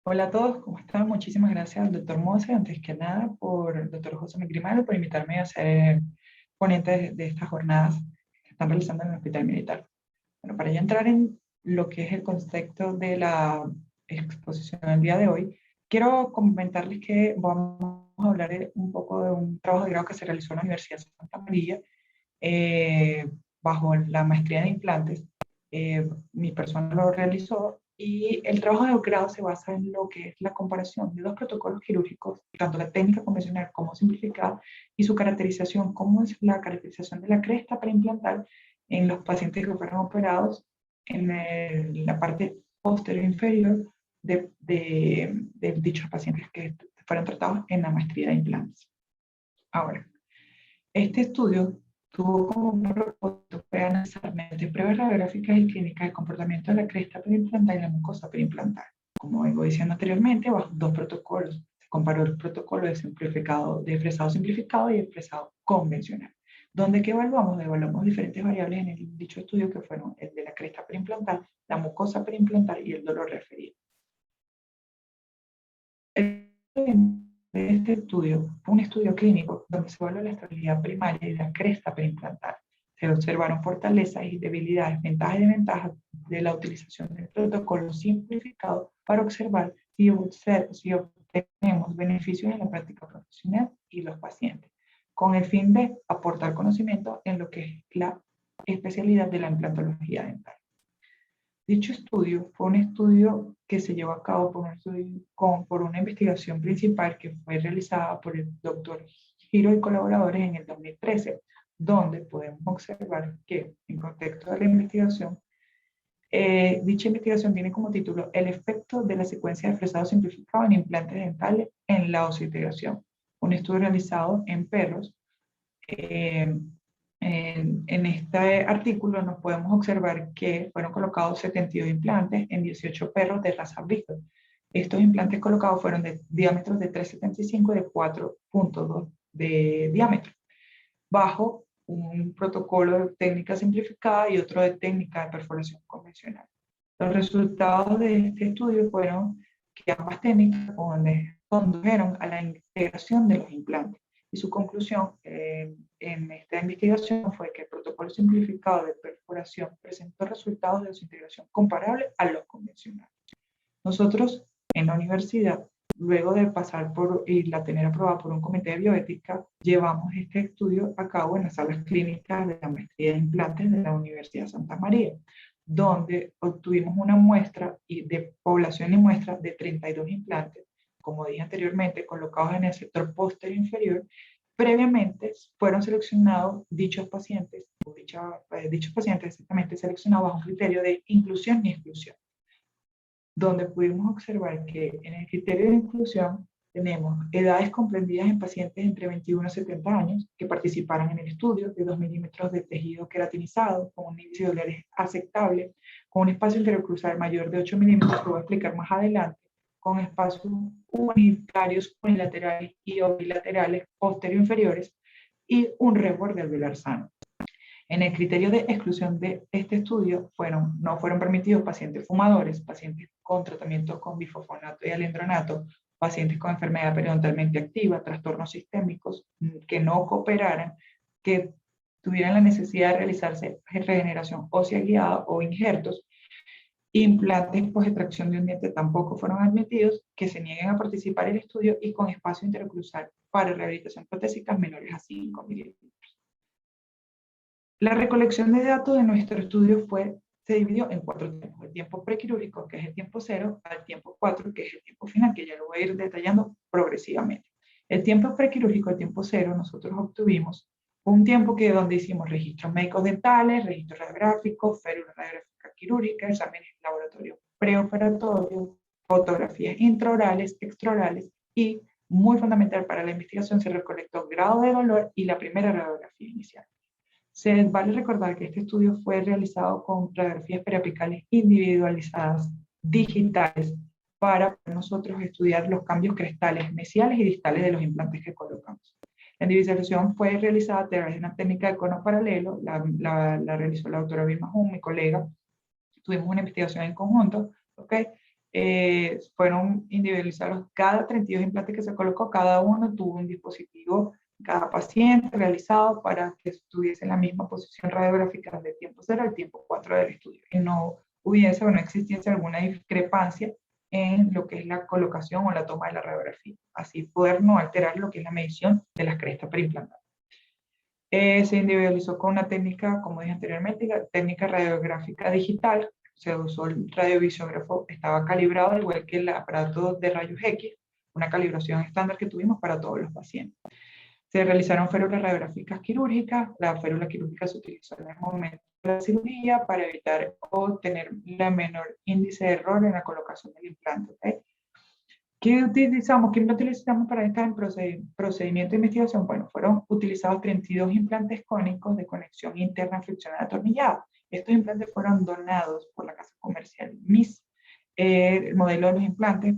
Hola a todos, ¿cómo están? Muchísimas gracias al doctor Mose, antes que nada, por doctor José Migrimano, por invitarme a ser ponente de estas jornadas que están realizando en el Hospital Militar. Bueno, para ya entrar en lo que es el concepto de la exposición del día de hoy, quiero comentarles que vamos a hablar un poco de un trabajo de grado que se realizó en la Universidad de Santa María bajo la maestría de implantes. Mi persona lo realizó y el trabajo de grado se basa en lo que es la comparación de dos protocolos quirúrgicos, tanto la técnica convencional como simplificada, y su caracterización, cómo es la caracterización de la cresta preimplantal en los pacientes que fueron operados en la parte posterior inferior de dichos pacientes que fueron tratados en la maestría de implantes. Ahora, este estudio tuvo como propósito analizar mediante pruebas radiográficas y clínicas el comportamiento de la cresta preimplantar y la mucosa preimplantar. Como vengo diciendo anteriormente, bajo dos protocolos. Se comparó el protocolo de fresado simplificado y el fresado convencional. ¿Dónde que evaluamos? Evaluamos diferentes variables en dicho estudio que fueron el de la cresta preimplantar, la mucosa preimplantar y el dolor referido. De este estudio fue un estudio clínico donde se evaluó la estabilidad primaria y la cresta preimplantar. Se observaron fortalezas y debilidades, ventajas y desventajas de la utilización del protocolo simplificado para observar si obtenemos beneficios en la práctica profesional y los pacientes, con el fin de aportar conocimiento en lo que es la especialidad de la implantología dental. Dicho estudio fue un estudio que se llevó a cabo por una investigación principal que fue realizada por el doctor Giro y colaboradores en el 2013, donde podemos observar que, en contexto de la investigación, dicha investigación tiene como título El efecto de la secuencia de fresado simplificado en implantes dentales en la osseointegración, un estudio realizado en perros. En este artículo nos podemos observar que fueron colocados 72 implantes en 18 perros de raza Bristol. Estos implantes colocados fueron de diámetros de 3,75 y de 4,2 de diámetro, bajo un protocolo de técnica simplificada y otro de técnica de perforación convencional. Los resultados de este estudio fueron que ambas técnicas condujeron a la integración de los implantes. Y su conclusión en esta investigación fue que el protocolo simplificado de perforación presentó resultados de desintegración comparables a los convencionales. Nosotros, en la universidad, luego de pasar por y la tener aprobada por un comité de bioética, llevamos este estudio a cabo en las salas clínicas de la maestría de implantes de la Universidad de Santa María, donde obtuvimos una muestra de población y muestra de 32 implantes, como dije anteriormente, colocados en el sector posterior inferior. Previamente fueron seleccionados dichos pacientes exactamente seleccionados bajo un criterio de inclusión y exclusión, donde pudimos observar que en el criterio de inclusión tenemos edades comprendidas en pacientes entre 21 a 70 años que participaron en el estudio, de 2 milímetros de tejido queratinizado, con un índice de dólares aceptable, con un espacio interocruzal mayor de 8 milímetros, que voy a explicar más adelante, con espacios unitarios, unilaterales y bilaterales posterior inferiores, y un reborde alveolar sano. En el criterio de exclusión de este estudio no fueron permitidos pacientes fumadores, pacientes con tratamientos con bifosfonato y alendronato, pacientes con enfermedad periodontalmente activa, trastornos sistémicos que no cooperaran, que tuvieran la necesidad de realizarse regeneración ósea guiada o injertos. Implantes post extracción de un diente tampoco fueron admitidos, que se nieguen a participar en el estudio y con espacio interocruzal para rehabilitación protésica menores a 5 milímetros. La recolección de datos de nuestro estudio se dividió en 4 tiempos: el tiempo prequirúrgico, que es el tiempo 0, al tiempo 4, que es el tiempo final, que ya lo voy a ir detallando progresivamente. El tiempo prequirúrgico, el tiempo 0, nosotros obtuvimos un tiempo donde hicimos registros médicos dentales, registros radiográficos, férula radiográfica quirúrgica, exámenes laboratorios preoperatorios, fotografías intraorales, extraorales, y muy fundamental para la investigación, se recolectó grado de dolor y la primera radiografía inicial. Se vale recordar que este estudio fue realizado con radiografías periapicales individualizadas, digitales, para nosotros estudiar los cambios crestales, mesiales y distales de los implantes que colocamos. La individualización fue realizada a través de una técnica de cono paralelo, la realizó la doctora Vilma Jun, mi colega. Tuvimos una investigación en conjunto, ¿ok? fueron individualizados cada 32 implantes que se colocó, cada uno tuvo un dispositivo, cada paciente realizado para que estuviese en la misma posición radiográfica de tiempo 0 al tiempo 4 del estudio, y no hubiese o no existiese alguna discrepancia en lo que es la colocación o la toma de la radiografía, así poder no alterar lo que es la medición de las crestas preimplantadas. Se individualizó con una técnica, como dije anteriormente, la técnica radiográfica digital. Se usó el radiovisiógrafo, estaba calibrado igual que el aparato de rayos X, una calibración estándar que tuvimos para todos los pacientes. Se realizaron férulas radiográficas quirúrgicas. La férula quirúrgica se utilizó en el momento de la cirugía para evitar o tener la menor índice de error en la colocación del implante. ¿Okay? ¿Qué utilizamos? ¿Qué utilizamos para este procedimiento de investigación? Bueno, fueron utilizados 32 implantes cónicos de conexión interna friccional atornillada. Estos implantes fueron donados por la casa comercial MIS. El modelo de los implantes,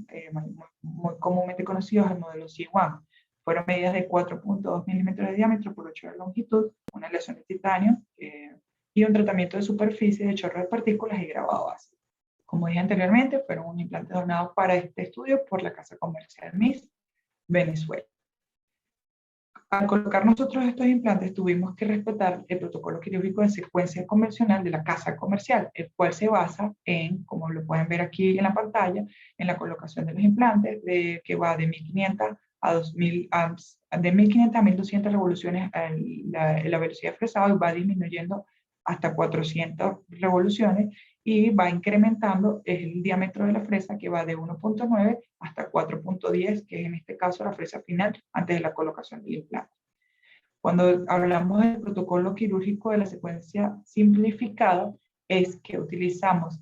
muy comúnmente conocido, es el modelo C1. Fueron medidas de 4.2 milímetros de diámetro por 8 de longitud, una aleación de titanio y un tratamiento de superficie de chorro de partículas y grabado ácido. Como dije anteriormente, fueron un implante donado para este estudio por la casa comercial MIS, Venezuela. Al colocar nosotros estos implantes, tuvimos que respetar el protocolo quirúrgico de secuencia convencional de la casa comercial, el cual se basa en, como lo pueden ver aquí en la pantalla, en la colocación de los implantes, que va de 1500 a 2000, de 1500 a 1200 revoluciones la velocidad de fresado, y va disminuyendo hasta 400 revoluciones, y va incrementando el diámetro de la fresa, que va de 1.9 hasta 4.10, que es en este caso la fresa final antes de la colocación del implante. Cuando hablamos del protocolo quirúrgico de la secuencia simplificada, es que utilizamos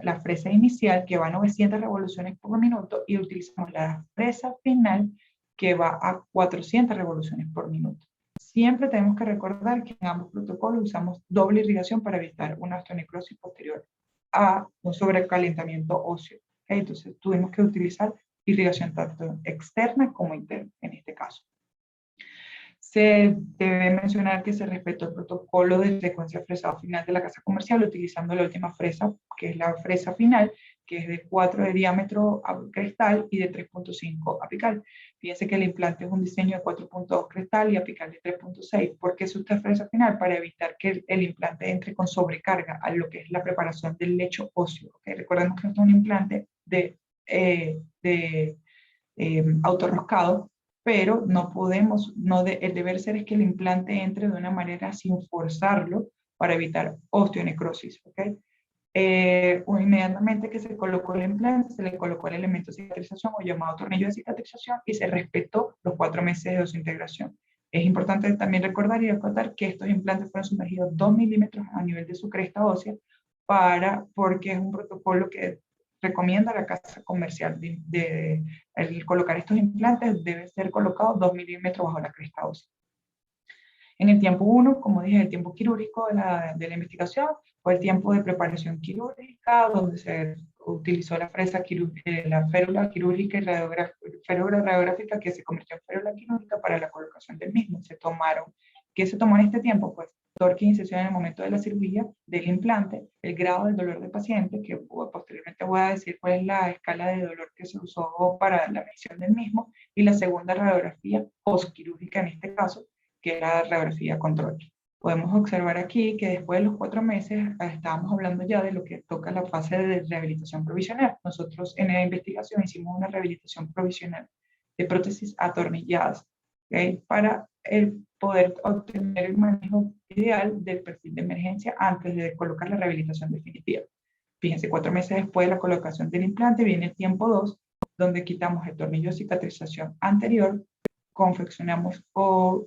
la fresa inicial, que va a 900 revoluciones por minuto, y utilizamos la fresa final, que va a 400 revoluciones por minuto. Siempre tenemos que recordar que en ambos protocolos usamos doble irrigación para evitar una osteonecrosis posterior a un sobrecalentamiento óseo. ¿Okay? Entonces tuvimos que utilizar irrigación tanto externa como interna en este caso. Se debe mencionar que se respetó el protocolo de secuencia fresado final de la casa comercial, utilizando la última fresa, que es la fresa final, que es de 4 de diámetro crestal y de 3.5 apical. Fíjense que el implante es un diseño de 4.2 crestal y apical de 3.6. ¿Por qué se usa fresa final? Para evitar que el implante entre con sobrecarga a lo que es la preparación del lecho óseo. ¿Okay? Recordemos que esto es un implante de autorroscado, pero no podemos, el deber ser es que el implante entre de una manera sin forzarlo para evitar osteonecrosis. ¿Okay? Inmediatamente que se colocó el implante, se le colocó el elemento de cicatrización o llamado tornillo de cicatrización, y se respetó los 4 meses de desintegración. Es importante también recordar y recordar que estos implantes fueron sumergidos 2 milímetros a nivel de su cresta ósea, porque es un protocolo que recomienda la casa comercial. El colocar estos implantes debe ser colocado 2 milímetros bajo la cresta ósea. En el tiempo 1, como dije, el tiempo quirúrgico de la investigación fue el tiempo de preparación quirúrgica, donde se utilizó la férula quirúrgica y férula radiográfica, que se convirtió en férula quirúrgica para la colocación del mismo. ¿Qué se tomó en este tiempo? Pues torque e incisión en el momento de la cirugía del implante, el grado del dolor del paciente, que posteriormente voy a decir cuál es la escala de dolor que se usó para la medición del mismo, y la segunda radiografía postquirúrgica en este caso, que era radiografía control. Podemos observar aquí que después de los 4 meses estábamos hablando ya de lo que toca la fase de rehabilitación provisional. Nosotros en la investigación hicimos una rehabilitación provisional de prótesis atornilladas, ¿okay? Para poder obtener el manejo ideal del perfil de emergencia antes de colocar la rehabilitación definitiva. Fíjense, 4 meses después de la colocación del implante viene el tiempo 2, donde quitamos el tornillo de cicatrización anterior, confeccionamos o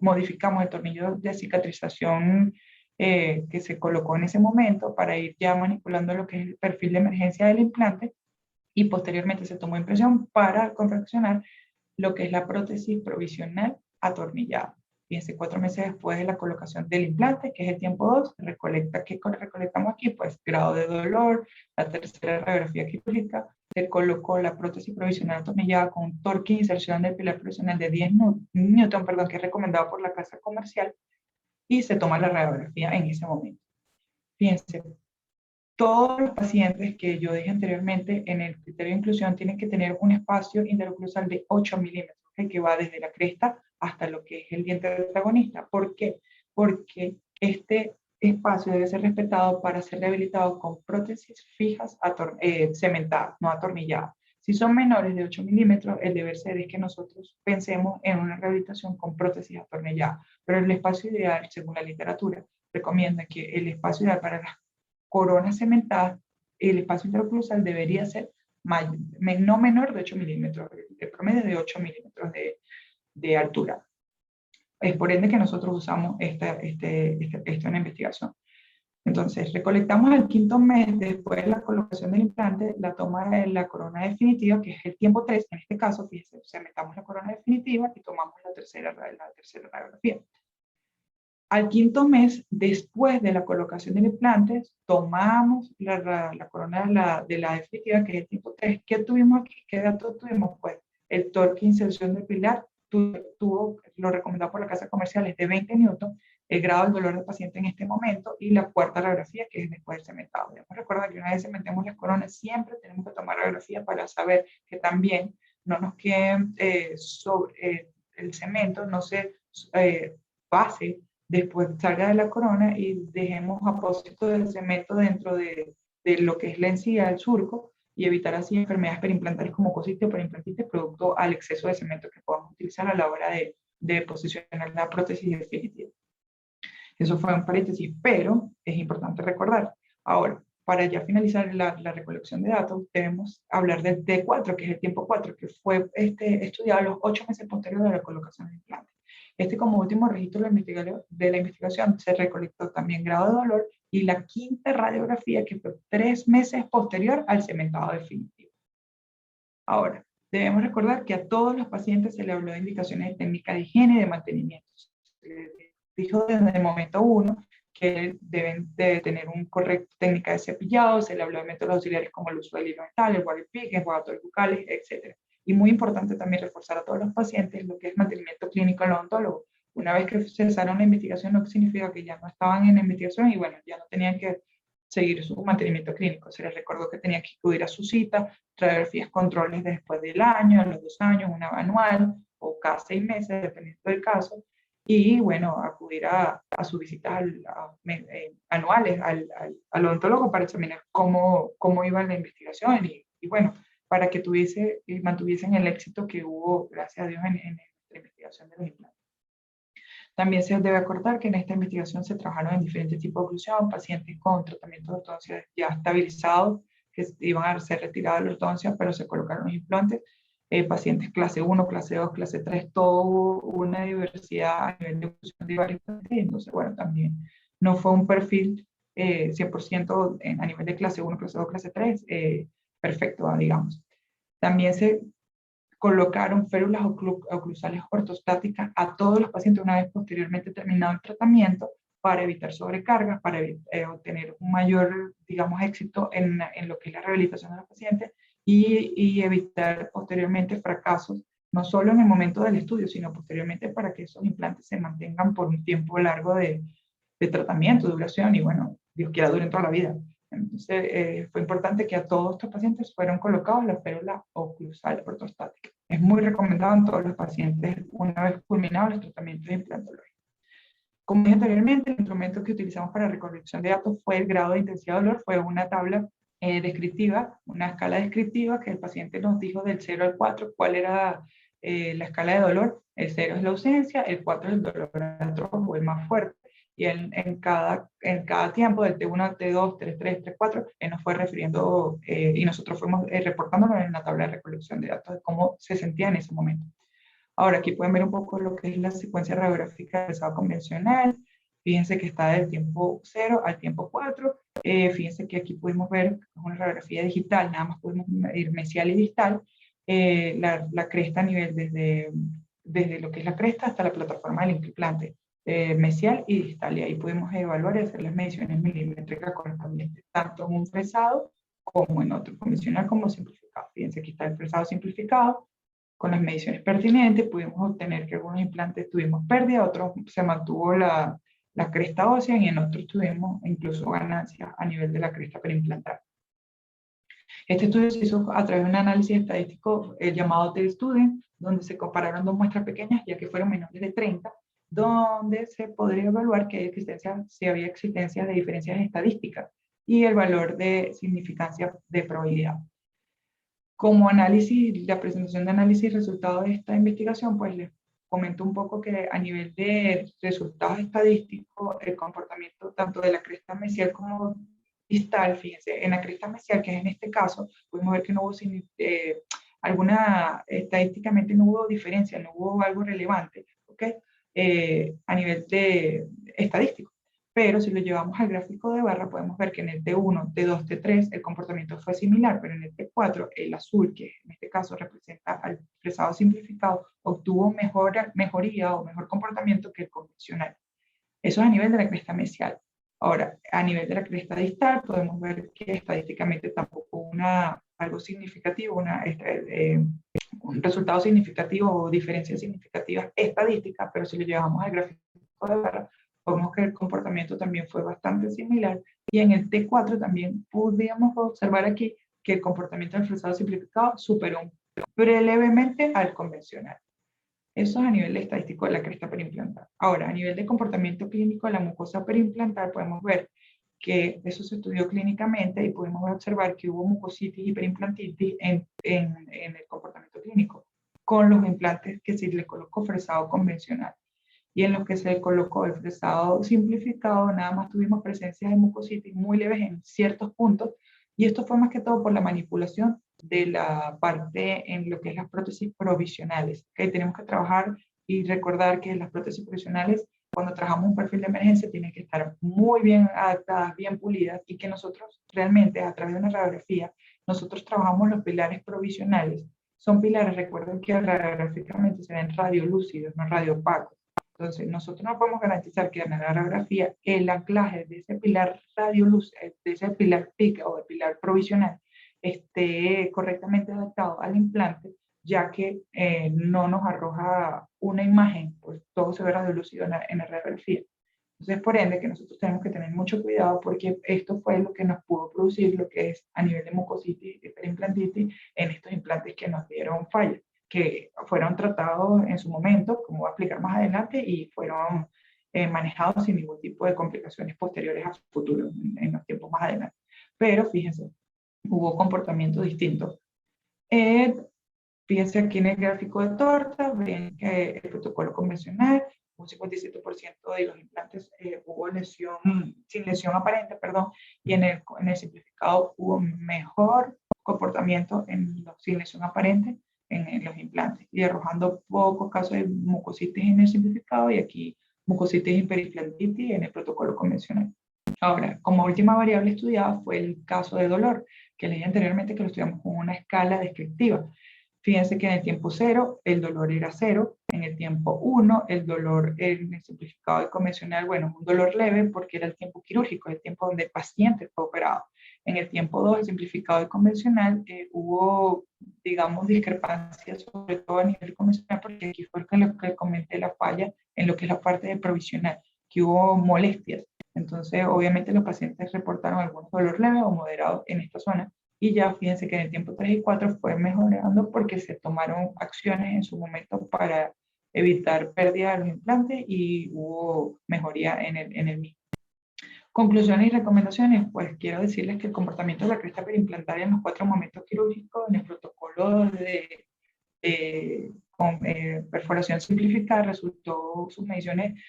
modificamos el tornillo de cicatrización que se colocó en ese momento para ir ya manipulando lo que es el perfil de emergencia del implante, y posteriormente se tomó impresión para confeccionar lo que es la prótesis provisional atornillada. Fíjense, 4 meses después de la colocación del implante, que es el tiempo 2, ¿qué recolectamos aquí? Pues grado de dolor, la tercera radiografía quirúrgica, se colocó la prótesis provisional atornillada con un torque de inserción del pilar provisional de 10 newton, que es recomendado por la casa comercial, y se toma la radiografía en ese momento. Fíjense, Todos los pacientes que yo dije anteriormente en el criterio de inclusión tienen que tener un espacio interoclusal de 8 milímetros, que va desde la cresta hasta lo que es el diente del protagonista. ¿Por qué? Porque este espacio debe ser respetado para ser rehabilitado con prótesis fijas cementadas, no atornilladas. Si son menores de 8 milímetros, el deber ser es que nosotros pensemos en una rehabilitación con prótesis atornilladas, pero el espacio ideal, según la literatura, recomienda que el espacio ideal para las coronas cementadas, el espacio interoclusal debería ser no menor de 8 milímetros, el promedio de 8 milímetros de altura. Es por ende que nosotros usamos esta en investigación. Entonces, recolectamos al 5.º mes después de la colocación del implante, la toma de la corona definitiva, que es el tiempo 3, en este caso, fíjense, cementamos la corona definitiva y tomamos la tercera radiografía. Al 5.º mes, después de la colocación del implante, tomamos la corona de la definitiva, que es el tipo 3. ¿Qué tuvimos aquí? ¿Qué datos tuvimos? Pues el torque inserción del pilar tuvo, lo recomendado por la casa comercial, es de 20 newton, el grado del dolor del paciente en este momento y la cuarta radiografía, que es después del cementado. Debemos recordar que una vez cementemos las coronas, siempre tenemos que tomar radiografía para saber que también no nos quede el cemento, no se pase después salga de la corona y dejemos apósito del cemento dentro de lo que es la encía del surco y evitar así enfermedades periimplantales como cocitis o periimplantitis producto al exceso de cemento que podamos utilizar a la hora de posicionar la prótesis definitiva. Eso fue un paréntesis, pero es importante recordar. Ahora, para ya finalizar la recolección de datos, debemos hablar del T4, que es el tiempo 4, que fue estudiado los 8 meses posteriores de la colocación del implante. Como último registro de la investigación se recolectó también grado de dolor y la 5ª radiografía, que fue 3 meses posterior al cementado definitivo. Ahora, debemos recordar que a todos los pacientes se le habló de indicaciones de técnica de higiene y de mantenimiento. Se dijo desde el momento 1 que deben de tener una correcta técnica de cepillado, se le habló de métodos auxiliares como el uso del hilo dental, el water pick, enjuagadores bucales, etc. Y muy importante también reforzar a todos los pacientes lo que es mantenimiento clínico al odontólogo. Una vez que cesaron la investigación, no significa que ya no estaban en la investigación y bueno, ya no tenían que seguir su mantenimiento clínico. Se les recordó que tenían que acudir a su cita, radiografías controles después del año, a los 2 años, una anual o cada 6 meses, dependiendo del caso. Y bueno, acudir a sus visitas anuales al odontólogo para examinar cómo iba la investigación y bueno, para que mantuviesen el éxito que hubo, gracias a Dios, en la investigación de los implantes. También se debe acordar que en esta investigación se trabajaron en diferentes tipos de oclusión, pacientes con tratamiento de ortodoncia ya estabilizados, que iban a ser retirados de la ortodoncia, pero se colocaron los implantes, pacientes clase 1, clase 2, clase 3, todo una diversidad a nivel de oclusión de varios pacientes, entonces, bueno, también no fue un perfil 100% a nivel de clase 1, clase 2, clase 3, perfecto, digamos. También se colocaron férulas oclusales ortostáticas a todos los pacientes una vez posteriormente terminado el tratamiento para evitar sobrecargas, para obtener un mayor, digamos, éxito en lo que es la rehabilitación de los pacientes y evitar posteriormente fracasos, no solo en el momento del estudio, sino posteriormente para que esos implantes se mantengan por un tiempo largo de tratamiento, de duración y bueno, Dios quiera duren toda la vida. Entonces, fue importante que a todos estos pacientes fueron colocados la férula oclusal ortostática. Es muy recomendado en todos los pacientes una vez culminados los tratamientos de implantología. Como dije anteriormente, el instrumento que utilizamos para recolección de datos fue el grado de intensidad de dolor, fue una tabla descriptiva, una escala descriptiva que el paciente nos dijo del 0 al 4 cuál era la escala de dolor. El 0 es la ausencia, el 4 es el dolor atroz o el más fuerte. Y en cada tiempo, del T1 al T2, T3, T4, él nos fue refiriendo y nosotros fuimos reportándolo en la tabla de recolección de datos de cómo se sentía en ese momento. Ahora, aquí pueden ver un poco lo que es la secuencia radiográfica del pesado convencional. Fíjense que está del tiempo 0 al tiempo 4. Fíjense que aquí pudimos ver una radiografía digital, nada más pudimos medir mesial y distal. La cresta a nivel desde lo que es la cresta hasta la plataforma del implante. Mesial y distal, y ahí pudimos evaluar y hacer las mediciones milimétricas correspondientes, tanto en un fresado como en otro, convencional como simplificado. Fíjense que está el fresado simplificado, con las mediciones pertinentes, pudimos obtener que algunos implantes tuvimos pérdida, otros se mantuvo la cresta ósea y en otros tuvimos incluso ganancias a nivel de la cresta perimplantar. Este estudio se hizo a través de un análisis estadístico llamado T-Student, donde se compararon dos muestras pequeñas, ya que fueron menores de 30, donde se podría evaluar si había existencia de diferencias estadísticas y el valor de significancia de probabilidad. Como análisis, la presentación de análisis y resultados de esta investigación, pues les comento un poco que a nivel de resultados estadísticos, el comportamiento tanto de la cresta mesial como distal, fíjense, en la cresta mesial, que es en este caso, pudimos ver que no hubo estadísticamente no hubo diferencia, no hubo algo relevante, ¿ok? A nivel de estadístico. Pero si lo llevamos al gráfico de barra, podemos ver que en el T1, T2, T3 el comportamiento fue similar, pero en el T4, el azul, que en este caso representa al fresado simplificado, obtuvo mejoría o mejor comportamiento que el convencional. Eso es a nivel de la cresta mesial. Ahora, a nivel de la cresta distal, podemos ver que estadísticamente tampoco algo significativo, un resultado significativo o diferencias significativas estadísticas, pero si lo llevamos al gráfico de barra, vemos que el comportamiento también fue bastante similar, y en el T4 también pudimos observar aquí que el comportamiento del fresado simplificado superó levemente al convencional. Eso es a nivel estadístico de la cresta perimplantar. Ahora, a nivel de comportamiento clínico de la mucosa perimplantar, podemos ver que eso se estudió clínicamente y pudimos observar que hubo mucositis y perimplantitis en el comportamiento clínico con los implantes que se le colocó fresado convencional. Y en los que se colocó el fresado simplificado, nada más tuvimos presencia de mucositis muy leves en ciertos puntos, y esto fue más que todo por la manipulación de la parte en lo que es las prótesis provisionales, que tenemos que trabajar y recordar que las prótesis provisionales, cuando trabajamos un perfil de emergencia, tienen que estar muy bien adaptadas, bien pulidas, y que nosotros realmente a través de una radiografía, nosotros trabajamos los pilares provisionales. Son pilares, recuerden que radiográficamente se ven radiolúcidos, no radiopacos. Entonces, nosotros no podemos garantizar que en la radiografía el anclaje de ese pilar radioluz, de ese pilar PIC o de pilar provisional, esté correctamente adaptado al implante, ya que no nos arroja una imagen, pues todo se ve radiolúcido en la radiografía. Entonces, por ende, que nosotros tenemos que tener mucho cuidado, porque esto fue lo que nos pudo producir lo que es a nivel de mucositis y perimplantitis en estos implantes que nos dieron falla, que fueron tratados en su momento, como voy a explicar más adelante, y fueron manejados sin ningún tipo de complicaciones posteriores a futuro, en los tiempos más adelante. Pero fíjense, hubo comportamientos distintos. Fíjense aquí en el gráfico de torta, ven que el protocolo convencional, un 57% de los implantes hubo sin lesión aparente, perdón, y en el simplificado hubo mejor comportamiento sin lesión aparente en los implantes, y arrojando pocos casos de mucositis en el simplificado, y aquí mucositis y perimplantitis en el protocolo convencional. Ahora, como última variable estudiada fue el caso de dolor, que leí anteriormente que lo estudiamos con una escala descriptiva. Fíjense que en el tiempo 0 el dolor era 0, en el tiempo 1 el dolor en el simplificado y convencional, bueno, un dolor leve porque era el tiempo quirúrgico, el tiempo donde el paciente fue operado. En el tiempo 2, el simplificado y convencional, hubo, digamos, discrepancias, sobre todo a nivel convencional, porque aquí fue lo que comenté la falla en lo que es la parte de provisional, que hubo molestias. Entonces, obviamente los pacientes reportaron algún dolor leve o moderado en esta zona, y ya fíjense que en el tiempo 3 y 4 fue mejorando porque se tomaron acciones en su momento para evitar pérdida de los implantes y hubo mejoría en el mismo. Conclusiones y recomendaciones, pues quiero decirles que el comportamiento de la cresta perimplantaria en los 4 momentos quirúrgicos en el protocolo con perforación simplificada resultó sus mediciones,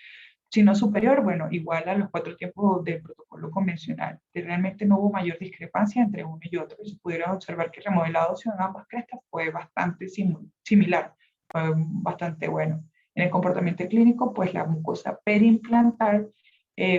si no superior, bueno, igual a los 4 tiempos del protocolo convencional. Realmente no hubo mayor discrepancia entre uno y otro, y se pudieron observar que el remodelado en ambas crestas fue bastante similar, fue bastante bueno. En el comportamiento clínico, pues la mucosa perimplantar,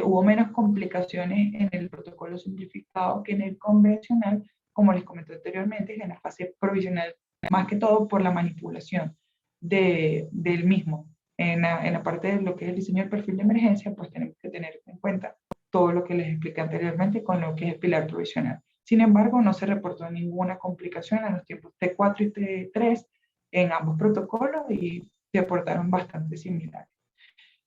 hubo menos complicaciones en el protocolo simplificado que en el convencional, como les comenté anteriormente, en la fase provisional, más que todo por la manipulación del mismo. En la parte de lo que es el diseño del perfil de emergencia, pues tenemos que tener en cuenta todo lo que les expliqué anteriormente con lo que es el pilar provisional. Sin embargo, no se reportó ninguna complicación en los tiempos T4 y T3 en ambos protocolos, y se aportaron bastante similares.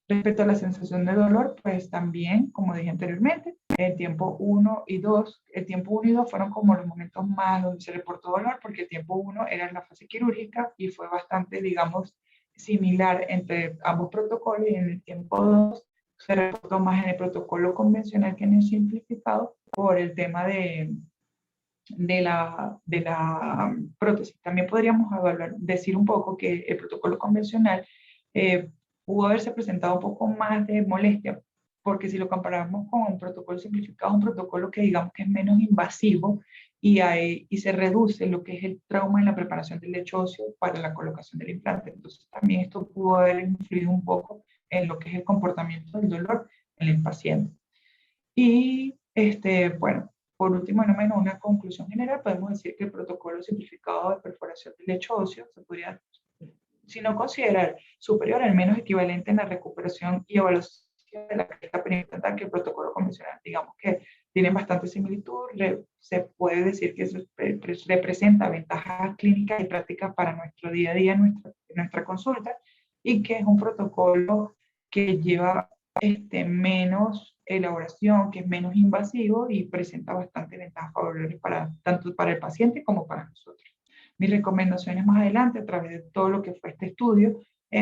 Respecto a la sensación de dolor, pues también, como dije anteriormente, el tiempo 1 y 2, el tiempo 1 y 2 fueron como los momentos más donde se reportó dolor, porque el tiempo 1 era en la fase quirúrgica y fue bastante, digamos, similar entre ambos protocolos, y en el tiempo 2 se reportó más en el protocolo convencional que en el simplificado por el tema de la prótesis. También podríamos decir un poco que el protocolo convencional eh, pudo haberse presentado un poco más de molestia, porque si lo comparamos con un protocolo simplificado, un protocolo que digamos que es menos invasivo y se reduce lo que es el trauma en la preparación del lecho óseo para la colocación del implante. Entonces también esto pudo haber influido un poco en lo que es el comportamiento del dolor en el paciente. Y bueno, por último, no menos una conclusión general, podemos decir que el protocolo simplificado de perforación del lecho óseo se podría, si no considerar superior, al menos equivalente en la recuperación y evaluación de la cresta periimplantar que el protocolo convencional. Digamos que tienen bastante similitud, se puede decir que representa ventajas clínicas y prácticas para nuestro día a día, nuestra consulta, y que es un protocolo que lleva menos elaboración, que es menos invasivo y presenta bastante ventajas favorables tanto para el paciente como para nosotros. Mis recomendaciones más adelante, a través de todo lo que fue este estudio,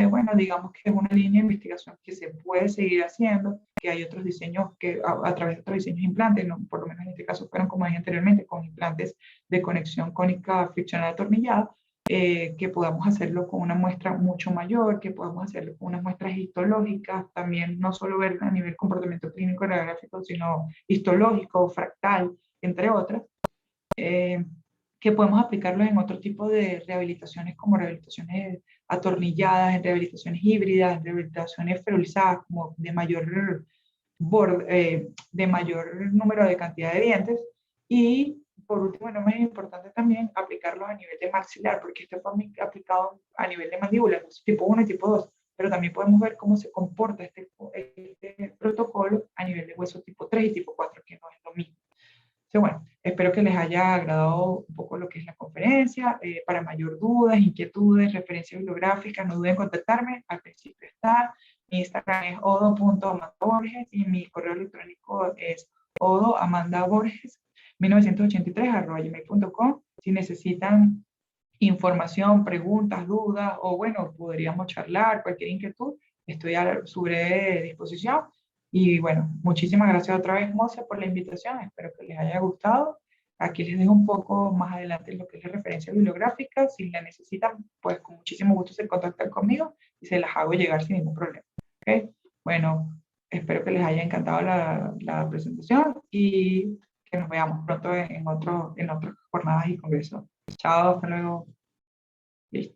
bueno, digamos que es una línea de investigación que se puede seguir haciendo, que hay otros diseños que a través de otros diseños de implantes, no, por lo menos en este caso fueron, como dije anteriormente, con implantes de conexión cónica friccional atornillada, que podamos hacerlo con una muestra mucho mayor, que podamos hacerlo con unas muestras histológicas, también no solo ver a nivel comportamiento clínico radiográfico, sino histológico, fractal, entre otras, que podemos aplicarlo en otro tipo de rehabilitaciones, como rehabilitaciones atornilladas, en rehabilitaciones híbridas, en rehabilitaciones ferolizadas, como de mayor número de cantidad de dientes. Y por último, no menos importante también, aplicarlos a nivel de maxilar, porque este fue aplicado a nivel de mandíbula, tipo 1 y tipo 2, pero también podemos ver cómo se comporta este protocolo a nivel de hueso tipo 3 y tipo 4, que no es lo mismo. Entonces, bueno, espero que les haya agradado un poco lo que es la conferencia. Para mayor dudas, inquietudes, referencias bibliográficas, no duden en contactarme. Al principio está. Mi Instagram es odo.amandaborges y mi correo electrónico es odoamandaborges1983@gmail.com. Si necesitan información, preguntas, dudas, o bueno, podríamos charlar, cualquier inquietud, estoy a su breve disposición. Y bueno, muchísimas gracias otra vez, Moza, por la invitación. Espero que les haya gustado. Aquí les dejo un poco más adelante lo que es la referencia bibliográfica. Si la necesitan, pues con muchísimo gusto se contactan conmigo y se las hago llegar sin ningún problema. ¿Okay? Bueno, espero que les haya encantado la presentación y que nos veamos pronto en otras jornadas y congresos. Chao, hasta luego. Listo.